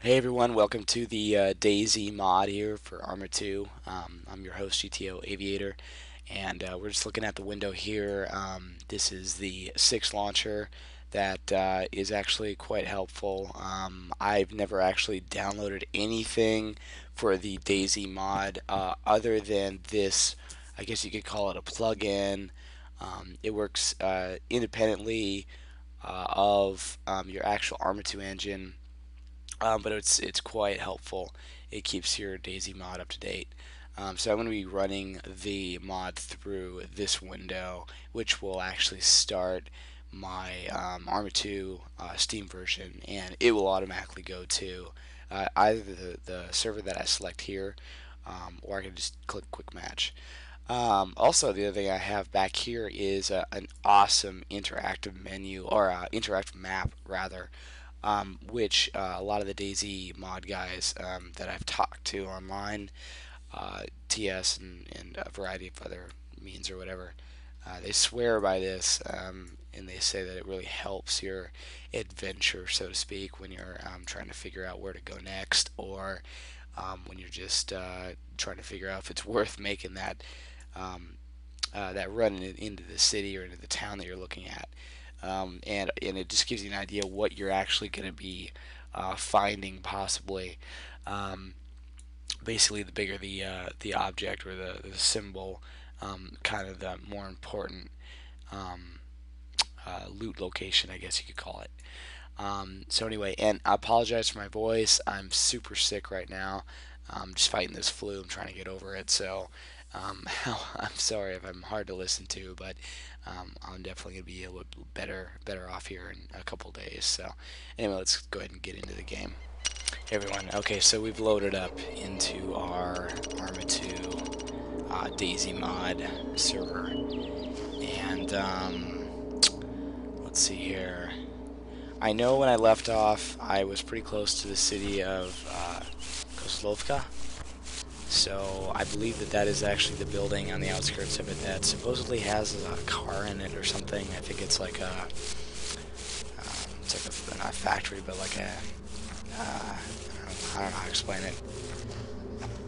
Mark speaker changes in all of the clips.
Speaker 1: Hey everyone, welcome to the DayZ mod here for Arma 2. I'm your host, GTO Aviator, and we're just looking at the window here. This is the 6 launcher that is actually quite helpful. I've never actually downloaded anything for the DayZ mod other than this. I guess you could call it a plugin. It works independently of your actual Arma 2 engine, but it's quite helpful. It keeps your DayZ mod up to date. So I'm going to be running the mod through this window, which will actually start my Arma 2 Steam version, and it will automatically go to either the server that I select here, or I can just click Quick Match. Also, the other thing I have back here is an awesome interactive menu, or interactive map rather, which a lot of the DayZ mod guys that I've talked to online, TS and a variety of other means or whatever, they swear by this, and they say that it really helps your adventure, so to speak, when you're trying to figure out where to go next, or when you're just trying to figure out if it's worth making that run into the city or into the town that you're looking at. And it just gives you an idea what you're actually going to be finding possibly. Um, Basically, the bigger the object or the symbol, kind of the more important um, loot location, I guess you could call it. So anyway, and I apologize for my voice. I'm super sick right now. I'm just fighting this flu. I'm trying to get over it. So I'm sorry if I'm hard to listen to, but I'm definitely gonna be a little better off here in a couple days. So anyway, let's go ahead and get into the game. Hey everyone. Okay, so we've loaded up into our Arma 2 DayZ mod server, and let's see here. I know when I left off, I was pretty close to the city of Kozlovka. So I believe that that is actually the building on the outskirts of it that supposedly has a car in it or something. I think it's like it's like not a factory, but like a, I don't know how to explain it.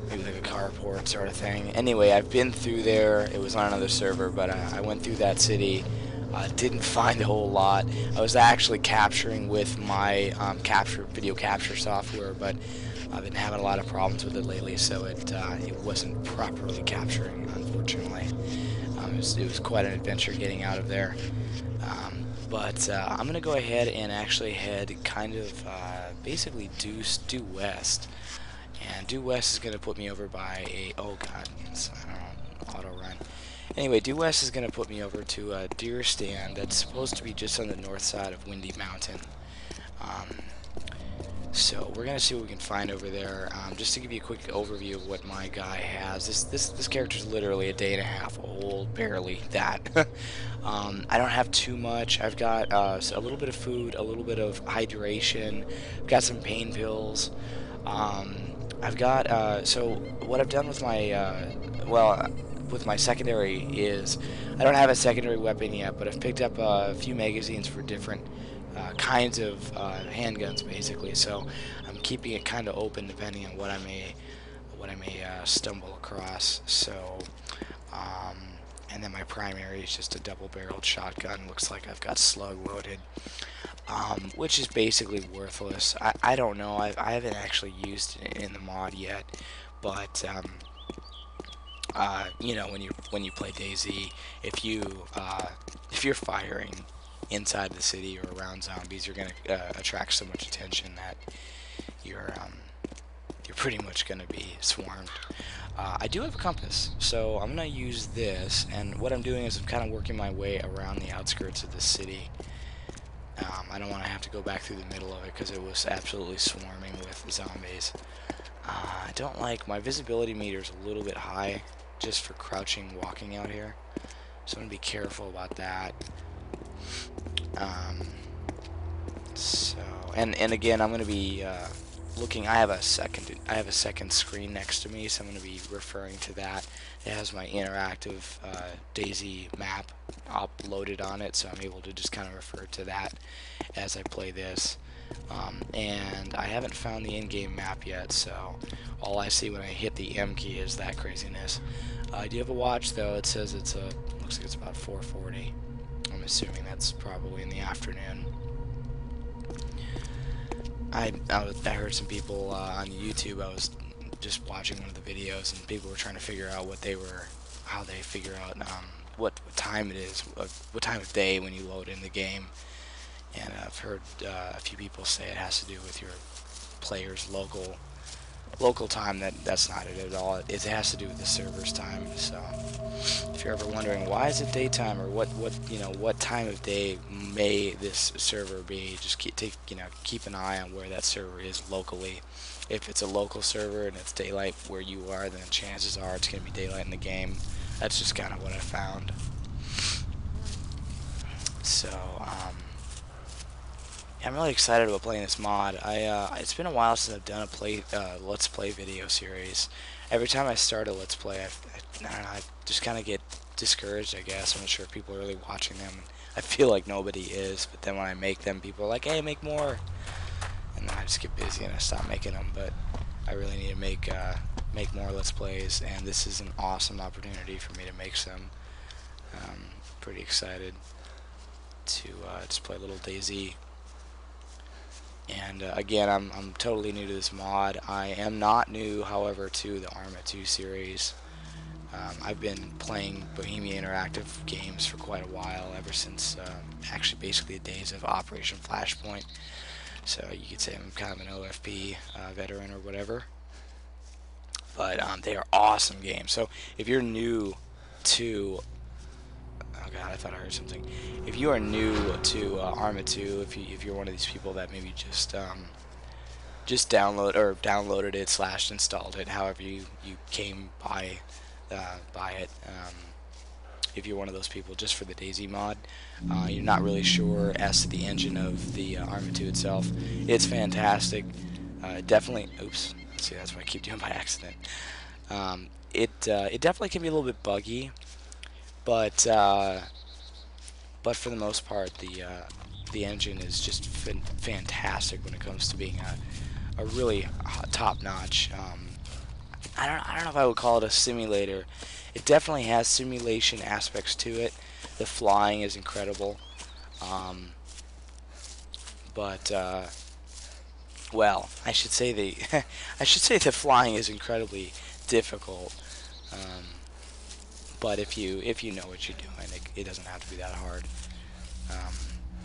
Speaker 1: Maybe like a carport sort of thing. Anyway, I've been through there. It was on another server, but I went through that city. Didn't find a whole lot. I was actually capturing with my video capture software, but I've been having a lot of problems with it lately, so it wasn't properly capturing, unfortunately. It was quite an adventure getting out of there. But I'm gonna go ahead and actually head kind of basically due west, and due west is gonna put me over by a oh god, I don't know, auto run. Anyway, due west is going to put me over to a deer stand that's supposed to be just on the north side of Windy Mountain. Um, so we're going to see what we can find over there. Just to give you a quick overview of what my guy has. This character is literally a day and a half old, barely that. I don't have too much. I've got a little bit of food, a little bit of hydration. I've got some pain pills. I've got so what I've done with my with my secondary is I don't have a secondary weapon yet, but I've picked up a few magazines for different kinds of handguns, basically. So I'm keeping it kind of open depending on what I may stumble across. So um, and then my primary is just a double-barreled shotgun. Looks like I've got slug loaded, which is basically worthless. I don't know. I haven't actually used it in the mod yet, but you know, when you play DayZ, if you're firing inside the city or around zombies, you're gonna attract so much attention that you're you're pretty much gonna be swarmed. I do have a compass, so I'm gonna use this, and what I'm doing is I'm kind of working my way around the outskirts of the city. I don't want to have to go back through the middle of it because it was absolutely swarming with zombies. I don't like my visibility meter is a little bit high just for crouching walking out here, so I'm gonna be careful about that. Um, so and again, I'm gonna be looking. I have a second screen next to me, so I'm gonna be referring to that. It has my interactive DayZ map uploaded on it, so I'm able to just kind of refer to that as I play this. And I haven't found the in-game map yet, so all I see when I hit the M key is that craziness. I do have a watch though. It says it's looks like it's about 4:40. I'm assuming that's probably in the afternoon. I heard some people on YouTube. I was just watching one of the videos, and people were trying to figure out how they figure out what time it is, what time of day when you load in the game. And I've heard a few people say it has to do with your player's local time. That's not it at all. It has to do with the server's time. So if you're ever wondering why is it daytime, or what time of day may this server be, just keep an eye on where that server is locally. If it's a local server and it's daylight where you are, then chances are it's going to be daylight in the game. That's just kind of what I found. So I'm really excited about playing this mod. It's been a while since I've done a Let's Play video series. Every time I start a Let's Play, I don't know, I just kind of get discouraged, I guess. I'm not sure if people are really watching them. I feel like nobody is, but then when I make them, people are like, hey, make more. And then I just get busy and I stop making them, but I really need to make more Let's Plays, and this is an awesome opportunity for me to make some. Pretty excited to just play a little DayZ. And again, I'm totally new to this mod. I am not new, however, to the Arma II series. I've been playing Bohemia Interactive games for quite a while, ever since actually basically the days of Operation Flashpoint. So you could say I'm kind of an OFP veteran or whatever. But they are awesome games. So if you're new to... Oh god, I thought I heard something. If you are new to Arma 2, if you're one of these people that maybe just downloaded it / installed it, however you came by it, if you're one of those people just for the DayZ mod, you're not really sure as to the engine of the Arma 2 itself. It's fantastic. Definitely. Oops. See, that's what I keep doing by accident. It definitely can be a little bit buggy. But for the most part, the engine is just fantastic when it comes to being a really top-notch. I don't know if I would call it a simulator. It definitely has simulation aspects to it. The flying is incredible. Well, I should say the flying is incredibly difficult. But if you know what you're doing, it doesn't have to be that hard.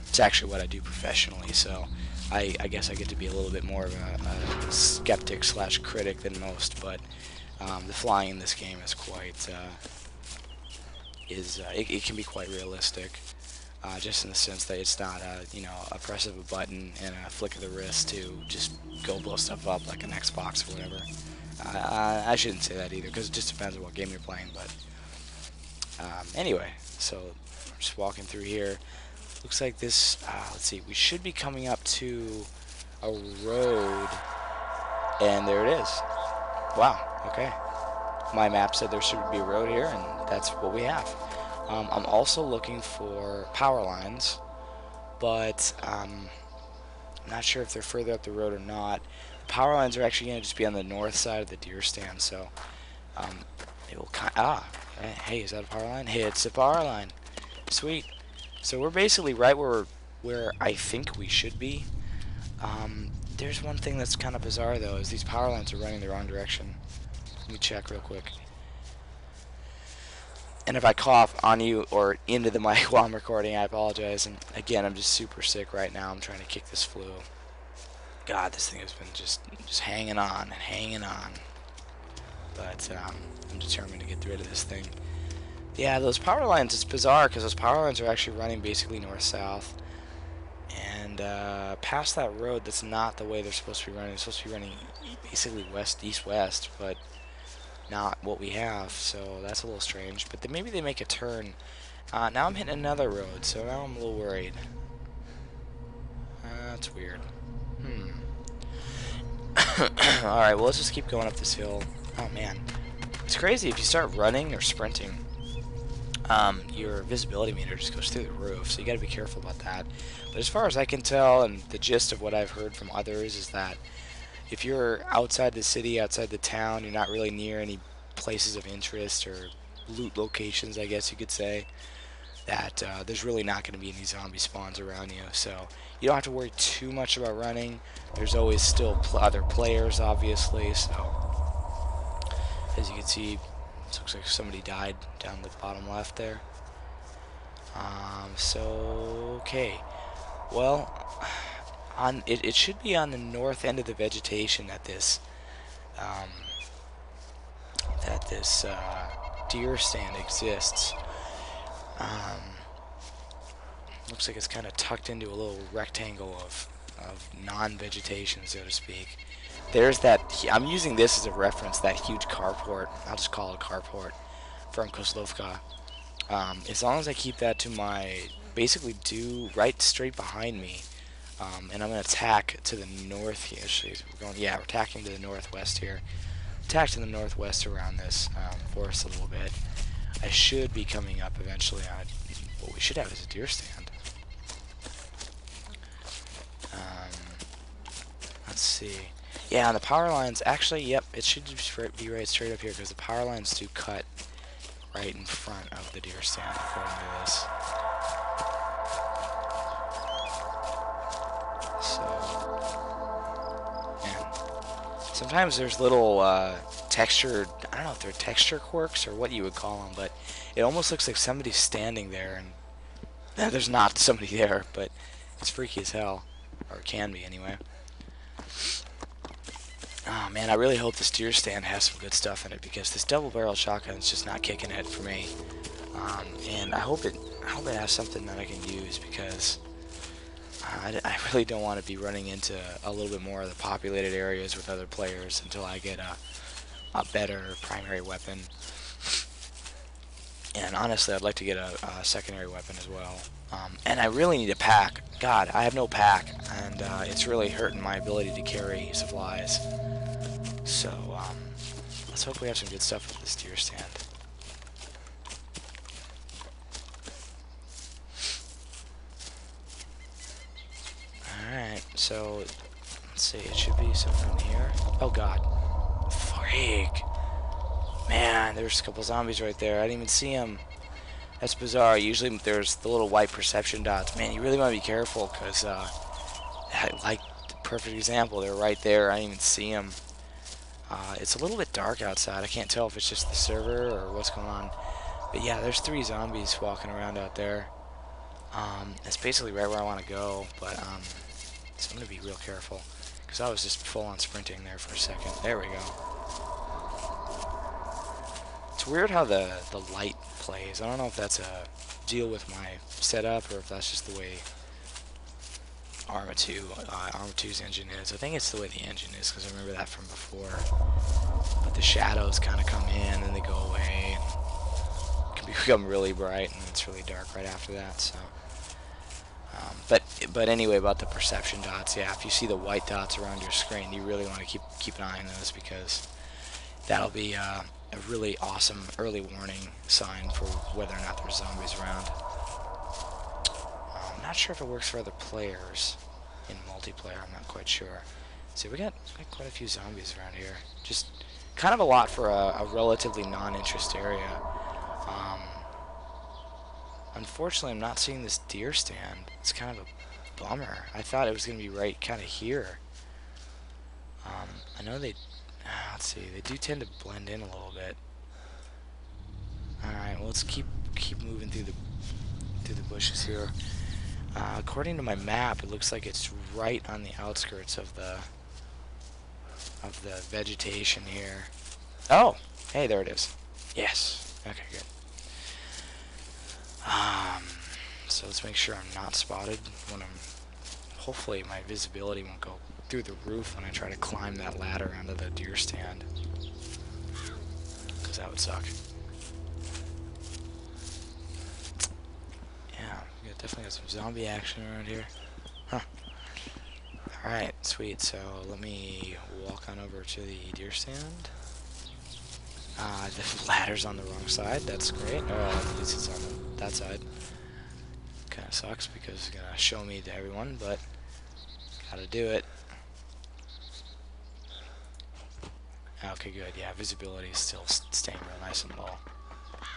Speaker 1: It's actually what I do professionally, so I guess I get to be a little bit more of a skeptic / critic than most. But the flying in this game is quite it can be quite realistic, just in the sense that it's not a press of a button and a flick of the wrist to just go blow stuff up like an Xbox or whatever. I shouldn't say that either, because it just depends on what game you're playing. But anyway, so I'm just walking through here. Looks like this, let's see, we should be coming up to a road, and there it is. Wow, okay. My map said there should be a road here, and that's what we have. I'm also looking for power lines, but I'm not sure if they're further up the road or not. The power lines are actually going to just be on the north side of the deer stand, so it will hey, is that a power line? Hey, it's a power line. Sweet. So we're basically right where I think we should be. There's one thing that's kind of bizarre, though, is these power lines are running the wrong direction. Let me check real quick. And if I cough on you or into the mic while I'm recording, I apologize. And again, I'm just super sick right now. I'm trying to kick this flu. God, this thing has been just hanging on and hanging on. But I'm determined to get rid of this thing. Yeah, those power lines, it's bizarre because those power lines are actually running basically north-south. And past that road, that's not the way they're supposed to be running. They're supposed to be running basically east-west, but not what we have. So that's a little strange. But then maybe they make a turn. Now I'm hitting another road, so now I'm a little worried. That's weird. Alright, well, let's just keep going up this hill. Oh, man. It's crazy if you start running or sprinting. your visibility meter just goes through the roof, so you gotta be careful about that. But as far as I can tell, and the gist of what I've heard from others, is that if you're outside the city, outside the town, you're not really near any places of interest or loot locations, I guess you could say, that there's really not going to be any zombie spawns around you. So you don't have to worry too much about running. There's always still other players, obviously. So as you can see, it looks like somebody died down the bottom left there. Okay. Well, it should be on the north end of the vegetation that this deer stand exists. Looks like it's kind of tucked into a little rectangle of non-vegetation, so to speak. There's that. I'm using this as a reference. That huge carport. I'll just call it a carport from Kozlovka. As long as I keep that to my basically right straight behind me, and I'm gonna attack to the north here. Actually, we're attacking to the northwest here. Attack to the northwest around this forest a little bit. I should be coming up eventually on what we should have is a deer stand. Let's see. Yeah, on the power lines, actually, yep, it should just be right straight up here because the power lines do cut right in front of the deer stand according to this. So, yeah. Sometimes there's little textured, I don't know if they're texture quirks or what you would call them, but it almost looks like somebody's standing there and there's not somebody there, but it's freaky as hell, or it can be anyway. Oh man, I really hope this deer stand has some good stuff in it because this double-barrel shotgun is just not kicking it for me. And I hope it has something that I can use because I really don't want to be running into a little bit more of the populated areas with other players until I get a better primary weapon. And honestly, I'd like to get a secondary weapon as well. And I really need a pack. God, I have no pack, and it's really hurting my ability to carry supplies. So, let's hope we have some good stuff with this deer stand. Alright, so, let's see, it should be somewhere in here. Oh god. Freak! Man, there's a couple zombies right there. I didn't even see them. That's bizarre. Usually there's the little white perception dots. Man, you really want to be careful because, like, the perfect example, they're right there. I didn't even see them. It's a little bit dark outside. I can't tell if it's just the server or what's going on. But yeah, there's 3 zombies walking around out there. It's basically right where I want to go, but so I'm going to be real careful because I was just full-on sprinting there for a second. There we go. It's weird how the light plays. I don't know if that's a deal with my setup or if that's just the way Arma 2's engine is. I think it's the way the engine is because I remember that from before. But the shadows kind of come in and they go away and it can become really bright and it's really dark right after that. So, but anyway, about the perception dots, yeah, if you see the white dots around your screen, you really want to keep an eye on those because that'll be a really awesome early warning sign for whether or not there's zombies around. I'm not sure if it works for other players in multiplayer. I'm not quite sure. See, we got quite a few zombies around here. Just kind of a lot for a relatively non-interest area. Unfortunately, I'm not seeing this deer stand. It's kind of a bummer. I thought it was going to be right kind of here. I know they... let's see. They do tend to blend in a little bit. Alright, well, let's keep moving through the bushes here. According to my map, it looks like it's right on the outskirts of the vegetation here. Oh, hey, there it is. Yes. Okay, good. So let's make sure I'm not spotted when hopefully my visibility won't go through the roof when I try to climb that ladder onto the deer stand. Because that would suck. Yeah, we definitely got some zombie action around here. Huh. Alright, sweet. So let me walk on over to the deer stand. The ladder's on the wrong side. That's great. At least it's on that side. Kind of sucks because it's gonna show me to everyone, but gotta do it. Okay, good. Yeah, visibility is still staying real nice and low.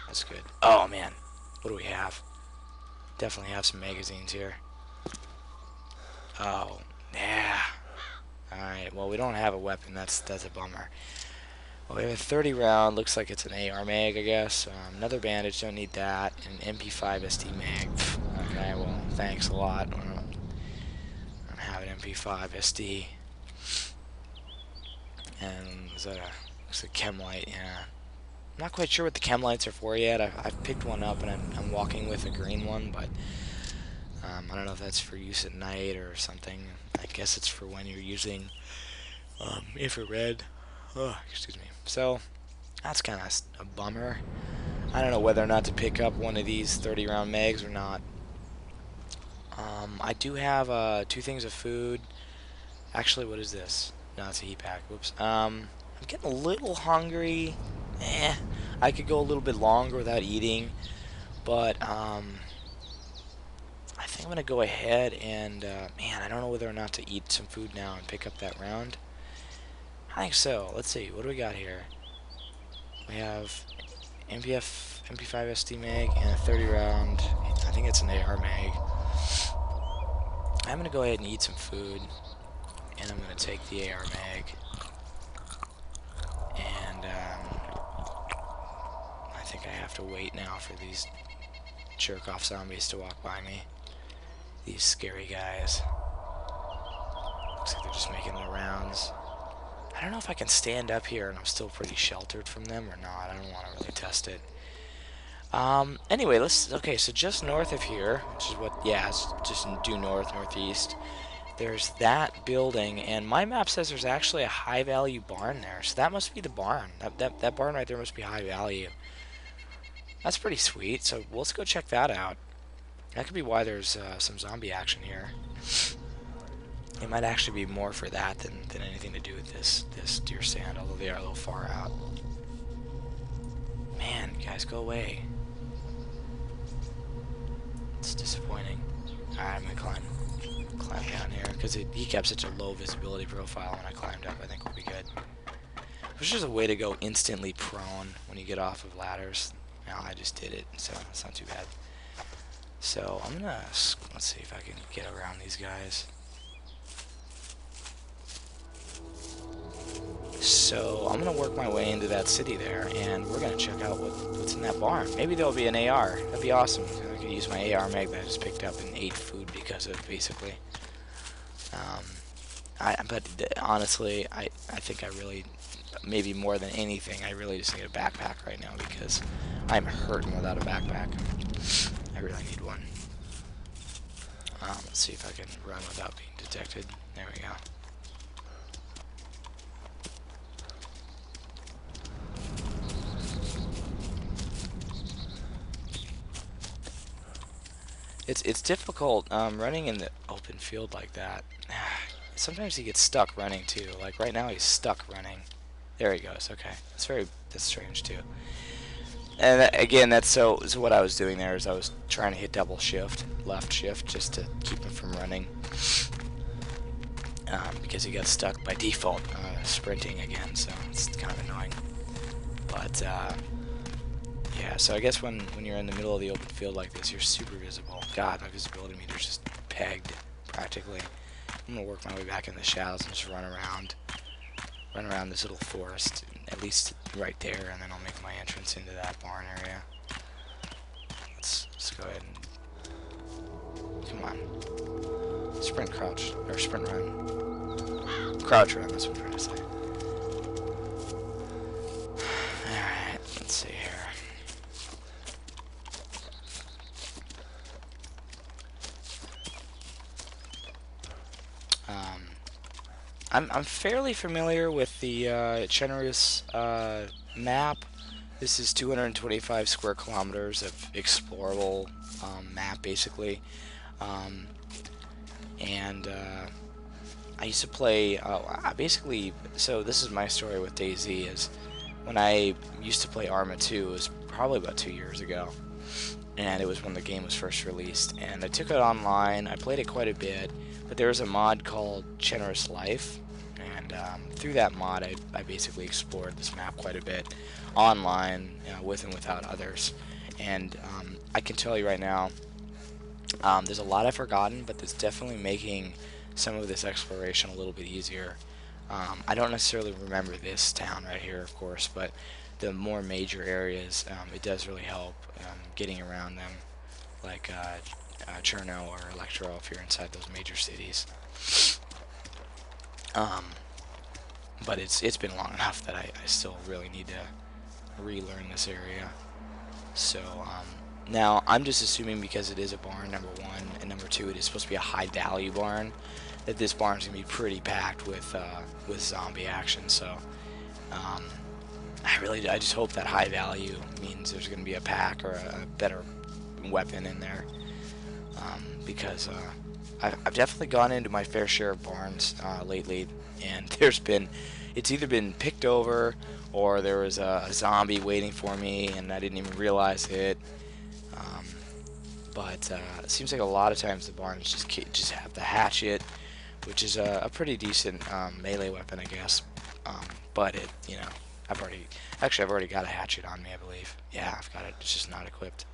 Speaker 1: That's good. Oh man, what do we have? Definitely have some magazines here. Oh, yeah. Alright, well we don't have a weapon, that's a bummer. Well, we have a 30 round, looks like it's an AR mag, I guess. Another bandage, don't need that. An MP5 SD mag. Okay, well, thanks a lot. I don't have an MP5 SD. And is that looks like chem light, yeah. I'm not quite sure what the chem lights are for yet. I've picked one up and I'm walking with a green one, but I don't know if that's for use at night or something. I guess it's for when you're using infrared. Oh, excuse me. So that's kind of a bummer. I don't know whether or not to pick up one of these 30 round mags or not. I do have 2 things of food. Actually, what is this? No, it's a heat pack. Whoops. I'm getting a little hungry. I could go a little bit longer without eating, but I think I'm gonna go ahead and man, I don't know whether or not to eat some food now and pick up that round. I think so. Let's see. What do we got here? We have MP5 SD mag and a 30 round. I think it's an AR mag. I'm gonna go ahead and eat some food, and I'm gonna take the AR mag. And I think I have to wait now for these jerk-off zombies to walk by me. These scary guys. Looks like they're just making their rounds. I don't know if I can stand up here and I'm still pretty sheltered from them or not. I don't want to really test it. Anyway, okay, so just north of here, which is what, yeah, it's just due north, northeast, there's that building, and my map says there's actually a high-value barn there, so that must be the barn. That barn right there must be high value. That's pretty sweet, so let's go check that out. That could be why there's some zombie action here. It might actually be more for that than anything to do with this deer stand, although they are a little far out. Man, guys, go away. It's disappointing. Alright, I'm gonna climb down here, because he kept such a low visibility profile when I climbed up. I think we'll be good. There's just a way to go instantly prone when you get off of ladders. Now I just did it, so it's not too bad. So I'm gonna, let's see if I can get around these guys. So I'm gonna work my way into that city there, and we're gonna check out what's in that barn. Maybe there'll be an AR. That'd be awesome. I could use my AR mag that I just picked up and ate food because of, basically. But honestly, I think I really, maybe more than anything, I really just need a backpack right now because I'm hurting without a backpack. I really need one. Let's see if I can run without being detected. There we go. It's difficult running in the open field like that. Sometimes he gets stuck running too. Like right now he's stuck running. There he goes. Okay, that's strange too. And again, that's so what I was doing there is I was trying to hit double shift, left shift, just to keep him from running. Because he got stuck by default sprinting again, so it's kind of annoying. But yeah, so I guess when you're in the middle of the open field like this, you're super visible. God, my visibility meter's just pegged, practically. I'm gonna work my way back in the shadows and just run around this little forest, at least right there, and then I'll make my entrance into that barn area. Let's go ahead and come on, sprint, crouch, or sprint, run, crouch, run. That's what I'm trying to say. All right, let's see here. I'm fairly familiar with the generous map. This is 225 square kilometers of explorable map, basically. And I used to play, basically, so this is my story with DayZ, is when I used to play Arma II, it was probably about 2 years ago, and it was when the game was first released, and I took it online. I played it quite a bit, but there was a mod called Generous Life, and through that mod I basically explored this map quite a bit online, with and without others, and I can tell you right now, there's a lot I've forgotten, but it's definitely making some of this exploration a little bit easier. I don't necessarily remember this town right here, of course, but the more major areas, it does really help getting around them, like Cherno or Electro if you're inside those major cities. But it's been long enough that I still really need to relearn this area. So now I'm just assuming, because it is a barn, number one, and number two, it is supposed to be a high value barn, that this barn's gonna be pretty packed with zombie action. So I just hope that high value means there's gonna be a pack or a better weapon in there, because I've definitely gone into my fair share of barns lately, and it's either been picked over, or there was a zombie waiting for me and I didn't even realize it. But it seems like a lot of times the barns just have the hatchet, which is a pretty decent melee weapon, I guess. But I've already got a hatchet on me, I believe. Yeah, I've got it. It's just not equipped.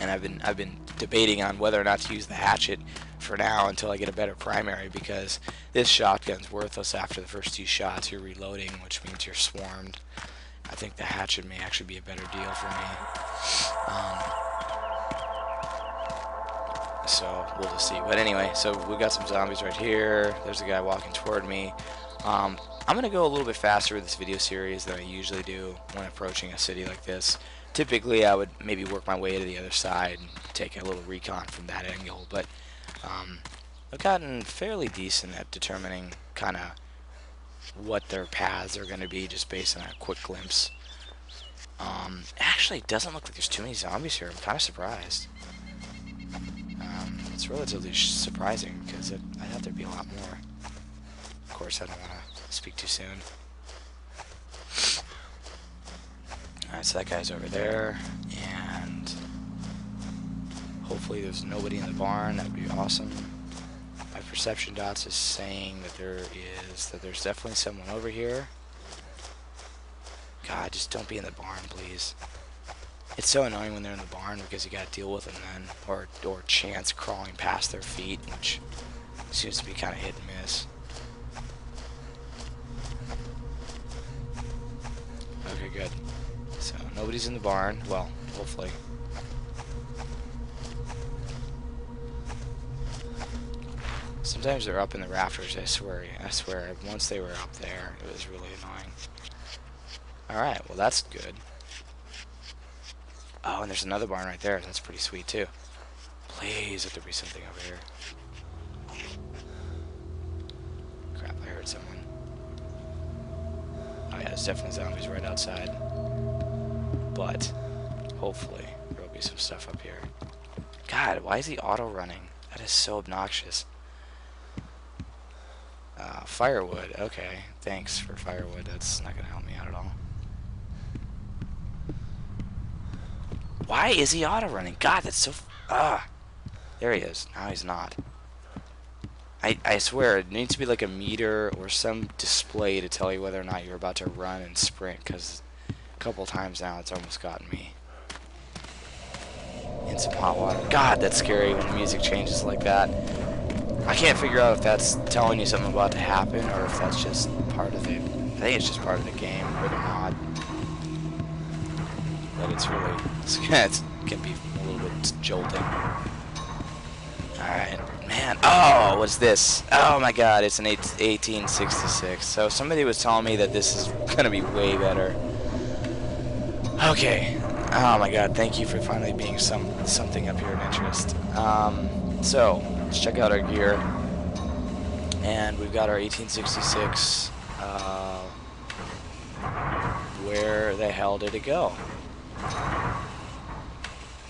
Speaker 1: And I've been debating on whether or not to use the hatchet for now until I get a better primary, because this shotgun's worthless after the first 2 shots. You're reloading, which means you're swarmed. I think the hatchet may actually be a better deal for me. So we'll just see. But anyway, so we've got some zombies right here. There's a guy walking toward me. I'm going to go a little bit faster with this video series than I usually do when approaching a city like this. Typically, I would maybe work my way to the other side and take a little recon from that angle, but I've gotten fairly decent at determining kind of what their paths are going to be just based on a quick glimpse. Actually, it doesn't look like there's too many zombies here. I'm kind of surprised. It's relatively surprising, because I thought there'd be a lot more. Of course, I don't want to speak too soon. Alright, so that guy's over there, and hopefully there's nobody in the barn. That would be awesome. My perception dots is saying that there's definitely someone over here. God, just don't be in the barn, please. It's so annoying when they're in the barn, because you gotta deal with them then, or chance crawling past their feet, which seems to be kind of hit and miss. Okay, good. So nobody's in the barn. Well, hopefully. Sometimes they're up in the rafters, I swear. Once they were up there, it was really annoying. Alright, well that's good. Oh, and there's another barn right there. That's pretty sweet too. Please, let there be something over here. Crap, I heard someone. Oh yeah, there's definitely zombies right outside. But hopefully there will be some stuff up here. God, why is he auto running? That is so obnoxious. Firewood. Okay, thanks for firewood. That's not gonna help me out at all. Why is he auto running? God, that's so. There he is. Now he's not. I swear it needs to be like a meter or some display to tell you whether or not you're about to run and sprint, because a couple times now it's almost gotten me in some hot water. God, that's scary when the music changes like that. I can't figure out if that's telling you something about to happen or if that's just part of it. I think it's just part of the game or the mod. But it's really, it can be a little bit jolting. Alright, man. Oh, what's this? Oh my god, it's an 1866. So somebody was telling me that this is going to be way better. Okay. Oh my god, thank you for finally being something up here of interest. So, let's check out our gear. And we've got our 1866. Where the hell did it go?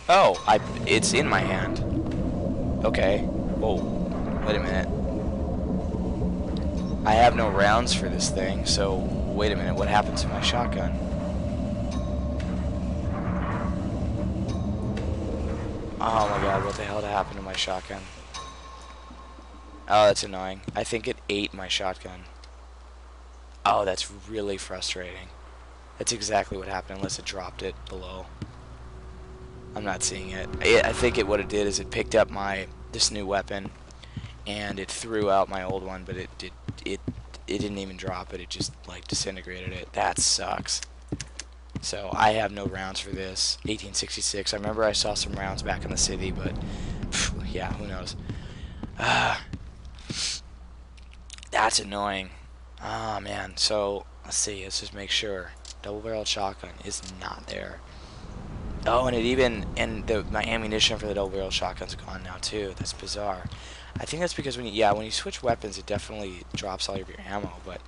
Speaker 1: Oh, it's in my hand. Okay. Whoa. Wait a minute. I have no rounds for this thing, so wait a minute, what happened to my shotgun? Oh my god, what the hell happened to my shotgun? Oh, that's annoying. I think it ate my shotgun. Oh, that's really frustrating. That's exactly what happened, unless it dropped it below. I'm not seeing it. I think what it did is it picked up this new weapon, and it threw out my old one, but it didn't even drop it. It just like disintegrated it. That sucks. So I have no rounds for this. 1866. I remember I saw some rounds back in the city, but yeah, who knows? That's annoying. Ah, man. So let's see. Let's just make sure. Double-barreled shotgun is not there. Oh, and my ammunition for the double-barrel shotgun's gone now too. That's bizarre. I think that's because when you switch weapons, it definitely drops all of your ammo. But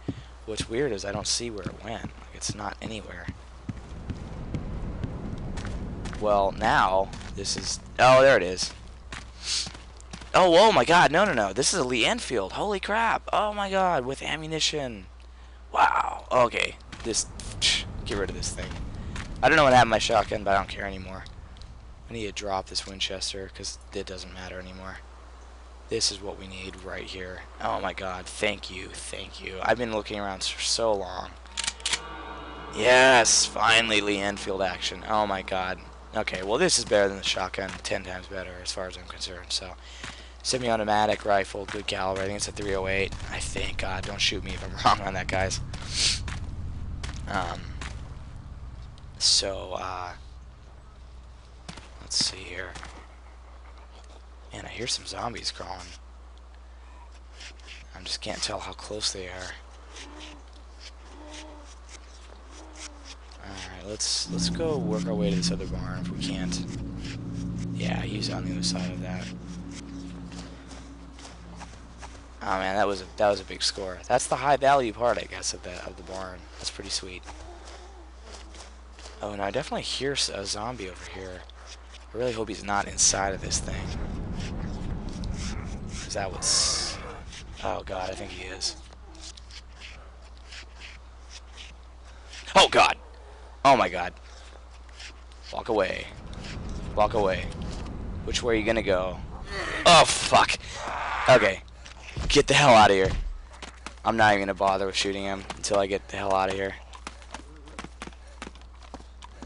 Speaker 1: what's weird is I don't see where it went. Like, it's not anywhere. Well, now this is. Oh, there it is. Oh my God! No! This is a Lee Enfield. Holy crap! Oh my God! With ammunition. Wow. Okay. Get rid of this thing. I don't know what happened to my shotgun, but I don't care anymore. I need to drop this Winchester because it doesn't matter anymore. This is what we need right here. Oh my God, thank you. I've been looking around for so long. Yes, finally Lee Enfield action. Oh my God. Okay, well this is better than the shotgun, 10 times better as far as I'm concerned. So, semi-automatic rifle, good caliber. I think it's a 308. I think. God, don't shoot me if I'm wrong on that, guys. Let's see here. Man, I hear some zombies crawling. I just can't tell how close they are. Alright, let's go work our way to this other barn if we can't. Yeah, he's on the other side of that. Oh man, that was a big score. That's the high value part, I guess, of the barn. That's pretty sweet. Oh, and I definitely hear a zombie over here. I really hope he's not inside of this thing. Because that was... Oh God, I think he is. Oh God! Oh my God. Walk away. Walk away. Which way are you gonna go? Oh fuck! Okay. Get the hell out of here. I'm not even gonna bother with shooting him until I get the hell out of here.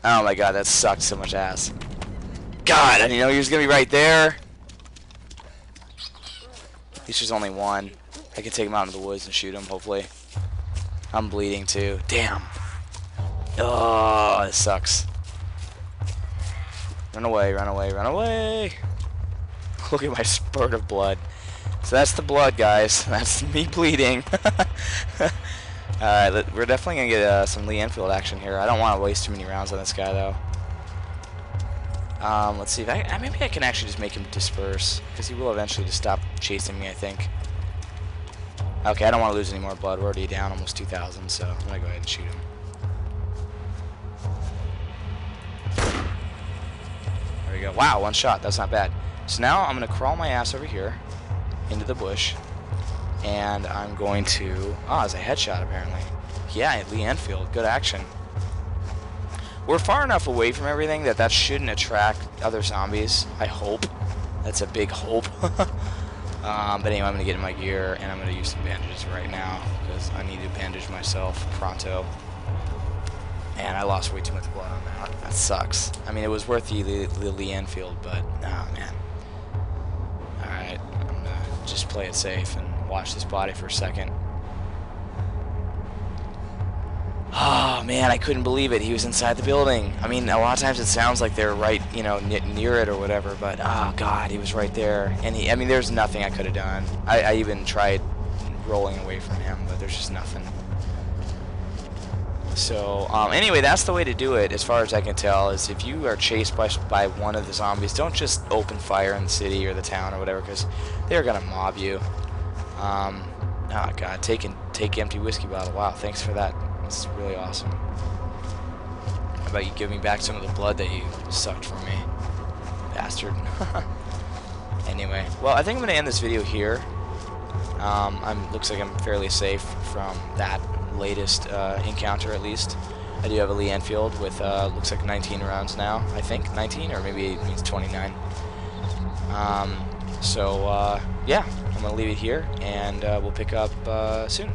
Speaker 1: Oh my God, that sucked so much ass. God, I didn't know he was gonna be right there. At least there's only one. I can take him out into the woods and shoot him, hopefully. I'm bleeding too. Damn. Oh, this sucks. Run away, run away, run away. Look at my spurt of blood. So that's the blood, guys. That's me bleeding. Alright, we're definitely going to get some Lee Enfield action here. I don't want to waste too many rounds on this guy, though. Let's see if maybe I can actually just make him disperse, because he will eventually just stop chasing me, I think. Okay, I don't want to lose any more blood. We're already down almost 2,000, so I'm going to go ahead and shoot him. There we go. Wow, one shot. That's not bad. So now I'm going to crawl my ass over here into the bush, and I'm going to... Oh, it's a headshot, apparently. Yeah, Lee Enfield. Good action. We're far enough away from everything that shouldn't attract other zombies. I hope. That's a big hope. But anyway, I'm going to get in my gear, and I'm going to use some bandages right now, because I need to bandage myself pronto. And I lost way too much blood on that. That sucks. I mean, it was worth the Lee Enfield, but... Oh, man. Alright. I'm going to just play it safe and watch this body for a second. Oh, man, I couldn't believe it. He was inside the building. I mean, a lot of times it sounds like they're right, you know, near it or whatever, but, oh, God, he was right there. And I mean, there's nothing I could have done. I even tried rolling away from him, but there's just nothing. So, anyway, that's the way to do it, as far as I can tell, is if you are chased by one of the zombies, don't just open fire in the city or the town or whatever, because they're going to mob you. Oh, God, take empty whiskey bottle. Wow, thanks for that. That's really awesome. How about you give me back some of the blood that you sucked from me? Bastard. Anyway, well, I think I'm going to end this video here. Looks like I'm fairly safe from that latest encounter, at least. I do have a Lee Enfield with looks like 19 rounds now. I think 19, or maybe it means 29. Yeah, I'm gonna leave it here, and we'll pick up soon.